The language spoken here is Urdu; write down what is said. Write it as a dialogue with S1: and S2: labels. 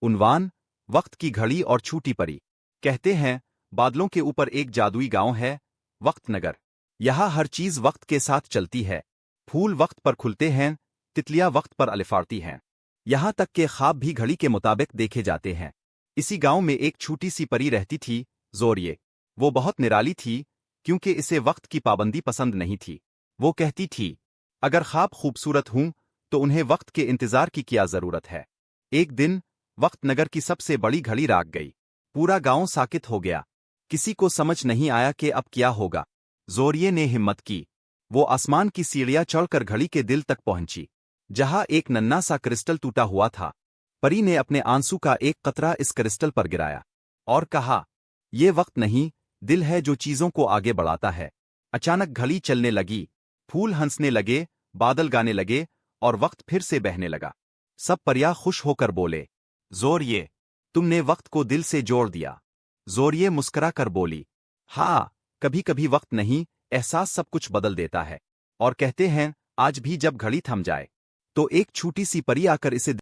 S1: عنوان: وقت کی گھڑی اور چھوٹی پری۔ کہتے ہیں بادلوں کے اوپر ایک جادوئی گاؤں ہے، وقت نگر۔ یہاں ہر چیز وقت کے ساتھ چلتی ہے، پھول وقت پر کھلتے ہیں، تتلیاں وقت پر الفاڑتی ہیں، یہاں تک کہ خواب بھی گھڑی کے مطابق دیکھے جاتے ہیں۔ اسی گاؤں میں ایک چھوٹی سی پری رہتی تھی، زوریے۔ وہ بہت نرالی تھی کیونکہ اسے وقت کی پابندی پسند نہیں تھی۔ وہ کہتی تھی اگر خواب خوبصورت ہوں تو انہیں وقت کے انتظار کی کیا ضرورت ہے۔ ایک دن وقت نگر کی سب سے بڑی گھڑی راگ گئی، پورا گاؤں ساکت ہو گیا، کسی کو سمجھ نہیں آیا کہ اب کیا ہوگا۔ زوریے نے ہمت کی، وہ آسمان کی سیڑھیاں چڑھ کر گھڑی کے دل تک پہنچی، جہاں ایک ننھا سا کرسٹل ٹوٹا ہوا تھا۔ پری نے اپنے آنسو کا ایک قطرہ اس کرسٹل پر گرایا اور کہا یہ وقت نہیں، دل ہے جو چیزوں کو آگے بڑھاتا ہے۔ اچانک گھڑی چلنے لگی، پھول ہنسنے لگے، بادل گانے لگے اور وقت پھر سے بہنے لگا۔ سب پریاں خوش ہو کر بولے زوریے، تم نے وقت کو دل سے جوڑ دیا۔ زوریے مسکرا کر بولی ہاں، کبھی کبھی وقت نہیں، احساس سب کچھ بدل دیتا ہے۔ اور کہتے ہیں آج بھی جب گھڑی تھم جائے تو ایک چھوٹی سی پری آ کر اسے